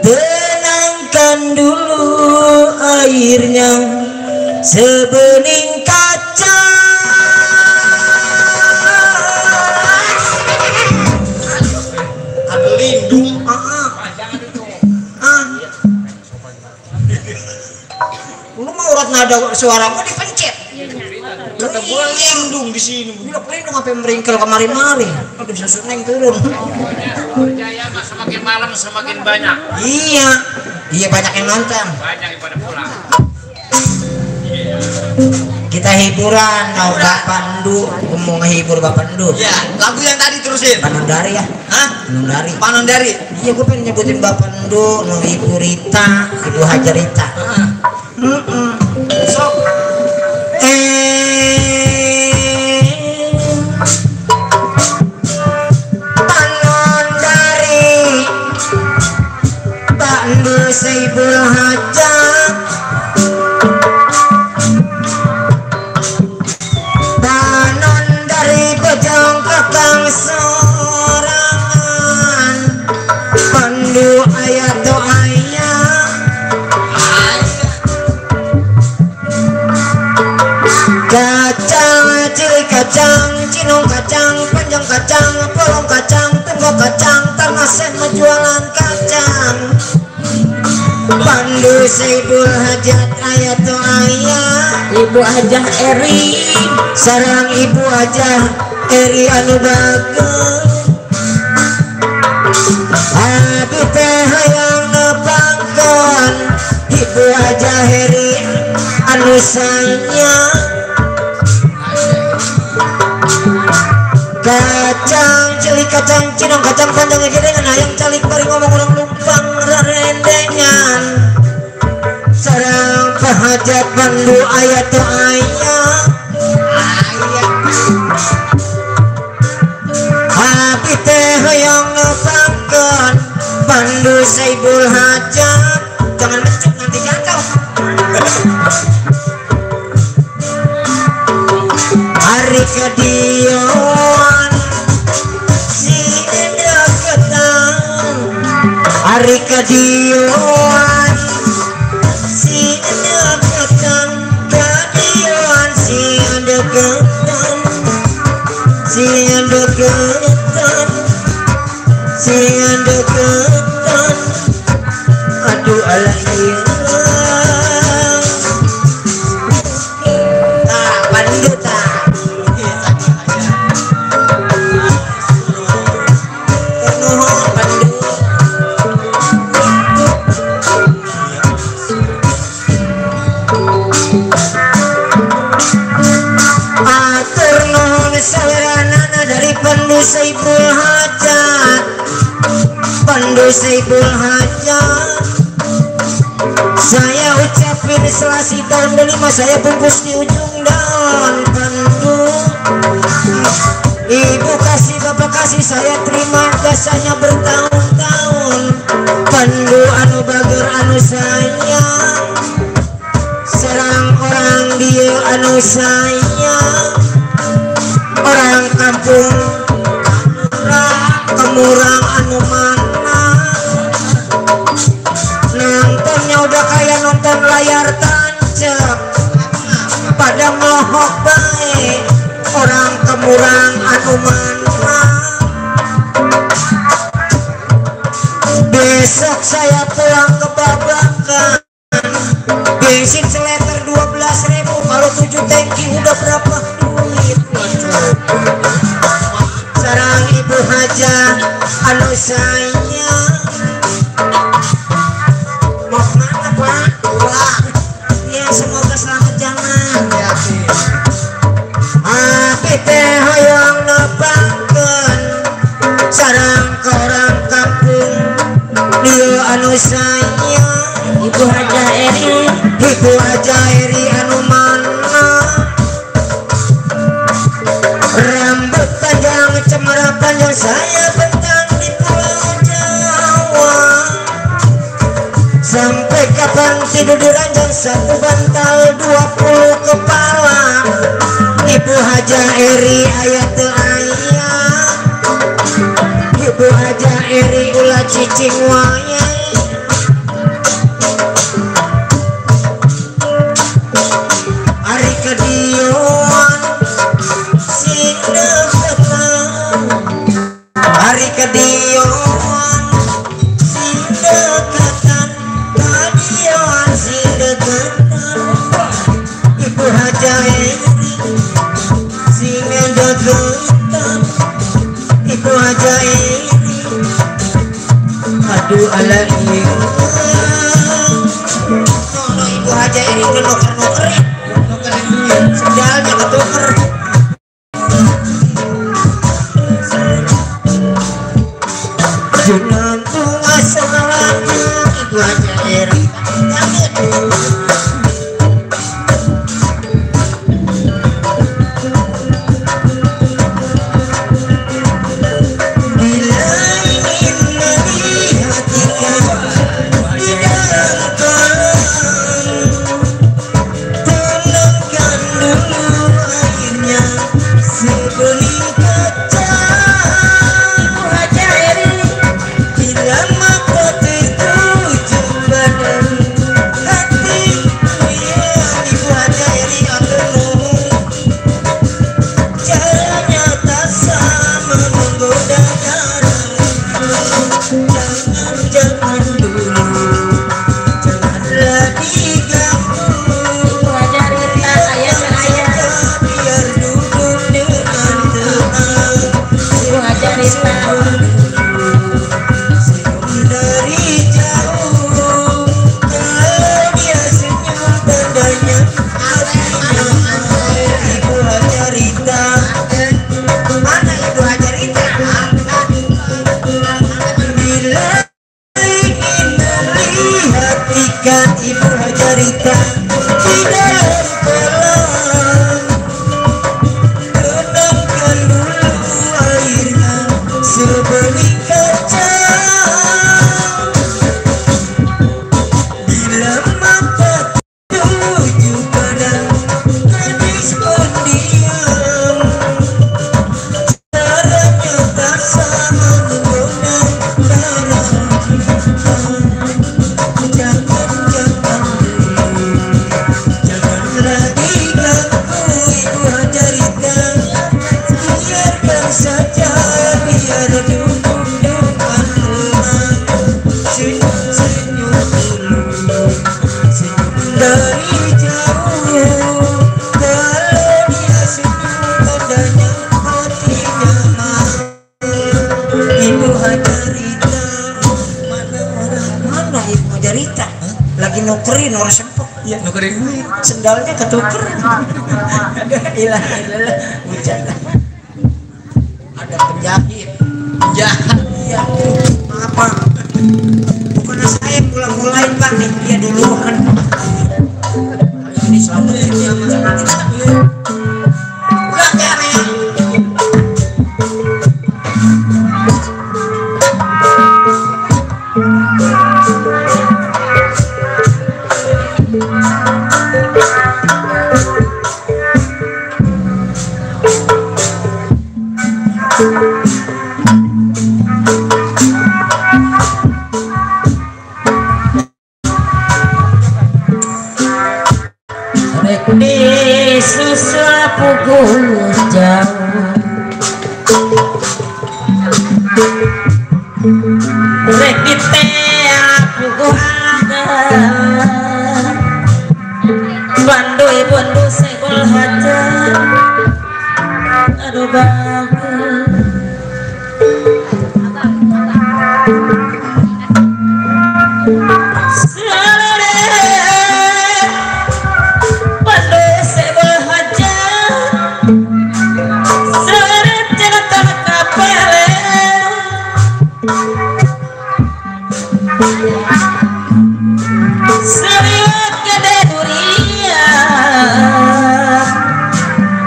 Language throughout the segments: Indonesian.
tenangkan dulu airnya sebening kaca. Ada lindung. Lu mau urat nada suara gua dipencet. Kata gua lindung di sini. Gila pelindung sampai meringkel kemari-mari. Aduh susut neng turun. Percaya mah semakin malam semakin banyak. Iya. Iya banyak yang nonton. Banyak yang pada pulang. Kita hiburan mau Pak Pandu, mau ngehibur Pak Pandu. Ya, lagu yang tadi terusin. Panondari ya? Hah? Panondari. Panondari. Iya, gue pengen nyebutin Pak Pandu, mau Ibu Rita, Ibu Haja Rita. Sok. Panondari, Pandu Saibul Haja. Bojong kakang sorangan Pandu ayat doanya kacang cili kacang cinung kacang panjang kacang polong kacang tunggu kacang tanah jualan kacang Pandu Saibul Hajat ayat doanya Ibu Hajah Eri sarang Ibu Hajah Eri anu bagus abi teh hayang nepangkeun Ibu Hajah Eri anu sayang kacang cilik kacang cinong kacang panjang gedengan hayang calik bari ngomong urang lumpang rarendengan sareng pahajat Pandu ayat doanya abi teh hayang nepangkeun Pandu Saibul Hajat jangan mencuk nanti jatuh hari kedioan si deketan hari kedioan si deketan kedioan si deketan si deketan si deketan aduh alaiya Pandu tak atur nuhun saweranana dari Pandu Saibul Hajat Pandu Saibul Hajat saya ucapin selasi tahun kelima saya bungkus di ujung daun Pandu Ibu kasih Bapak kasih saya terima jasanya bertahun-tahun Pandu anu bager anu sayang serang orang dia anu sayang orang kampung kemurang anu mana nontonnya udah kayak nonton layar tancap pada melohok baik orang kemurang anu mana besok saya pulang ke Babakan bensin seliter 12.000 kalau 7 tangki udah berapa duit sarang Ibu Haja anu sayang mau kemana Pak? Wah ya semoga selamat jalan abi teh hayang nepangkeun sarang ke orang kampung dia anu sayang Ibu Haja Eri Ibu Haja Eri anu mana rambut panjang cemara panjang saya bentang di Pulau Jawa sampai kapan tidur di ranjang satu bantal 20 kepala Ibu Haja Eri ayat ayat Ibu Haja Eri ulah cicing wayang aduh alaihi no ibu haja ini udah noker sendalnya ketuker junantung asalnya ibu haja ini ibu hajarita tidak pelan tenangkan dulu airnya sebening kaca bila mata tuju pada gadis pendiam caranya tak sama menggoda darah saja biar duduk depan rumah senyum dulu senyum dari jauh kalau dia senyum tandanya hatinya mau ibu hajarita mana ibu hajarita lagi nukerin orang sempet ya nukerin sendalnya ketuker ilah bercanda ada penjahit ya apa bukan saya mulai pak nih dia dulu kan ini selamatin dia macam udah cari di susul pukul jauh rek di tea pukul ada bandu sekol haja aduh bagus serius gede durian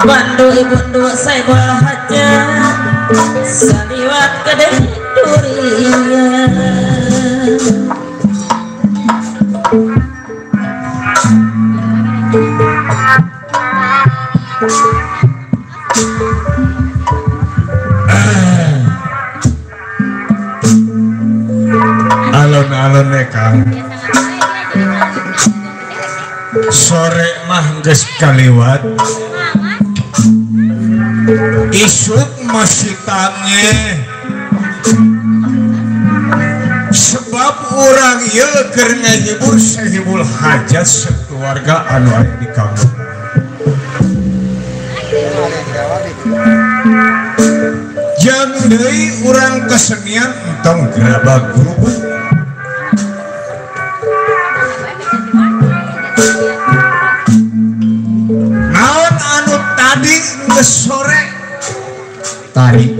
bandu ibundu saya bola haja saliwat gede durian alon-alon Kang sore mah geus kaliwat isuk masih tange sebab orang ieu keur ngahibur sahibul hajat sekeluarga anu aya di kampung jang deui urang kesenian entong gerabag guru sore tari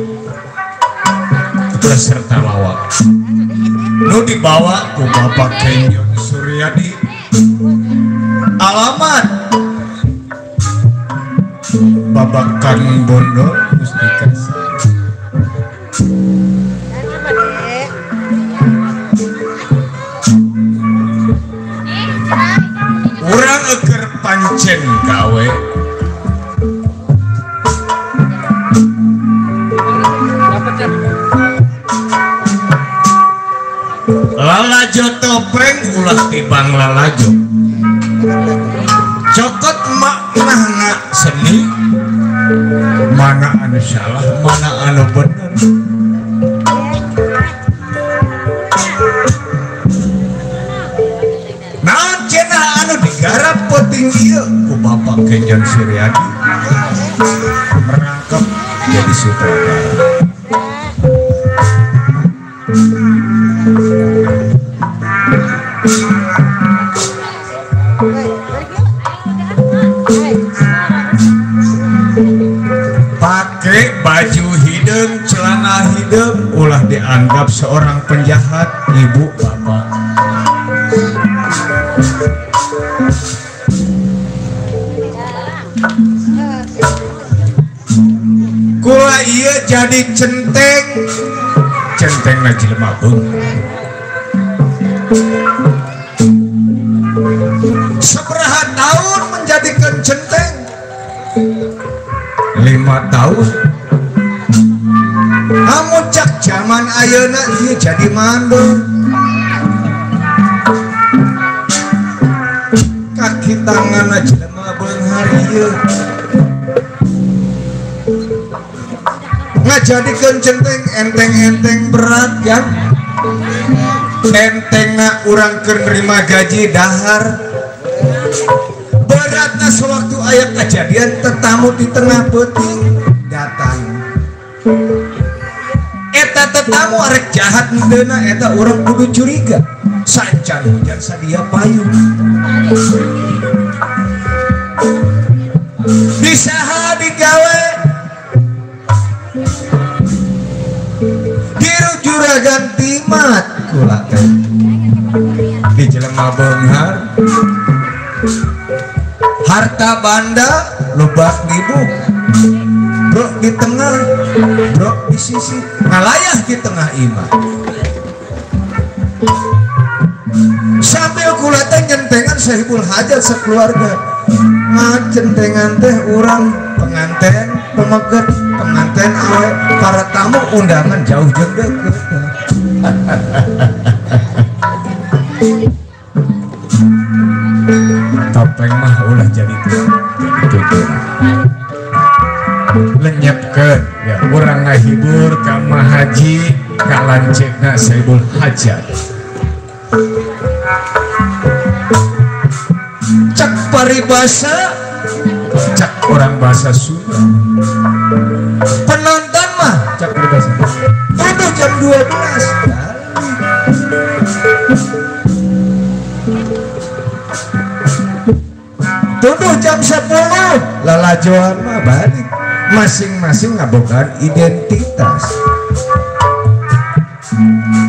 beserta lawak nu dibawa ku Bapak Kenyon Suryadi. Alamat Babakan Bondo Mustika. Urang eker pancen gawe lalajo topeng ulah tibang lalajo cokot makna seni mana anu salah mana anu bener. Naon cenah anu digarap penting ieu ku Bapak Kenyon Suryadi merangkap jadi sutradara. Pakai baju hidung, celana hidung, ulah dianggap seorang penjahat ibu bapak. Kula iya jadi centeng na jelema beunghar. Sabaraha tahun menjadikan centeng? 5 tahun. Amun cak zaman ayeuna ieu jadi mandor. Kaki tangan jelema beunghar ieu ngajadikeun centeng enteng-enteng berat kan. Entengna urang keur nerima gaji dahar. Beratna sewaktu aya kejadian tetamu di tengah peuting datang. Eta tetamu arek jahat hendeuna eta urang kudu curiga. Sancan hujan sadia payung. Bisaha digawe diru juragan timat kula teh di jelema beunghar harta banda lobak libuk bro di tengah bro di sisi ngalayah di tengah imah sambil kula teh nyentengan sahibul hajat sekeluarga ngacentengan teh urang penganten pemeget penganten awe para tamu undangan jauh jeung deukeut. Topeng mah ulah jadi tujuan lenyepkeun ya urang ngahibur ka Mahaji ka lancegna Saibul Hajat. Cak paribasa cak orang bahasa Sunda penonton mah cak paribasa udah jam 12 tuduh jam 10 lalajoan mah balik masing-masing ngabogaan identitas.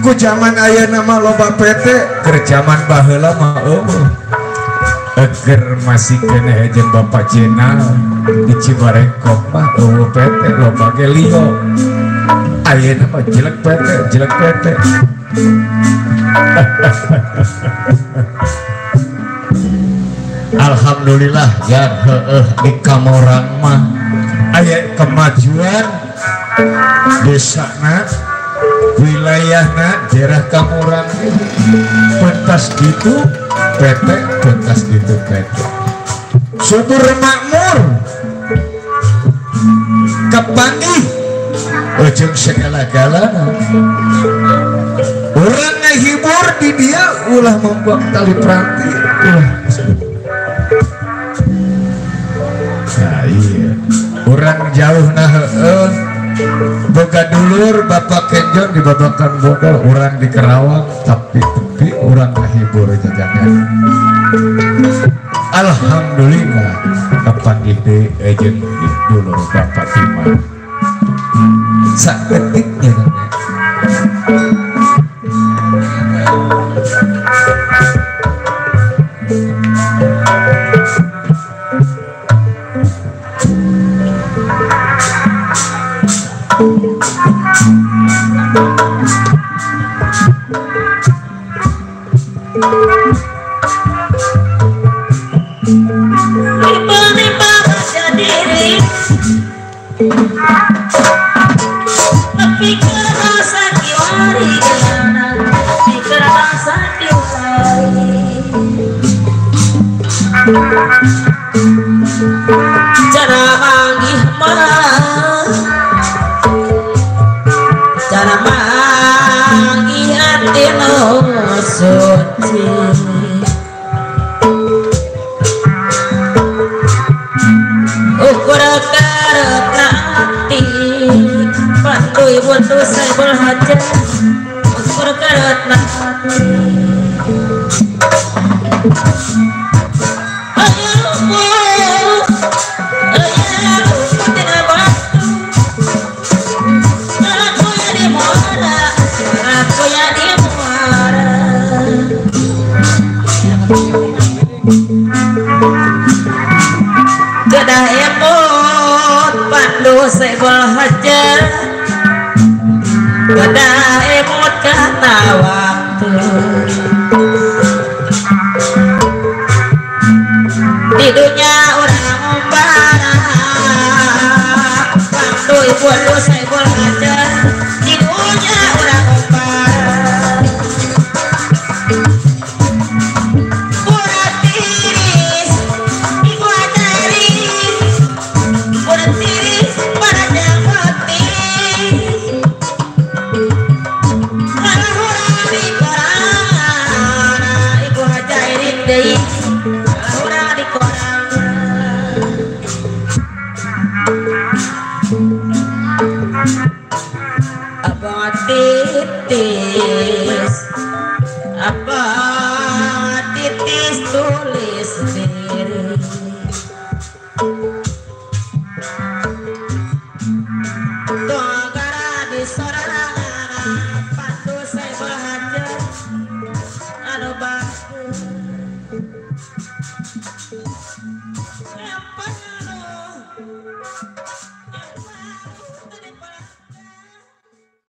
Ku zaman ayeuna mah loba PT keur zaman baheula mah eueuh eger masih kena jeung Bapak Jenal di Cibarengkok mah eueuh PT loba ge liho ayeuna mah jelek PT Alhamdulillah ya di Kamorang mah aya kemajuan desana wilayahna daerah Kamorang pentas gitu PT pentas gitu PT subur makmur kepanggih ujung segala-galana orang ngehibur di dia ulah membuat tali peranti nah iya orang jauh nah boga dulur Bapak Kenyon di Babakan Bogor orang di Kerawang tapi orang ngehibur jajanan Alhamdulillah kapan ide jeung dulur Bapak Timah saketiknya cara manggih mah cara manggih hati nu suci ukur karena hati panduy buntu saibul hajat ukur karena hati Gadah emot pandu saibul hajat gadah emot kata waktu di dunia orang umpara pandu pandu saibul hajat di dunia orang umpara titis tulis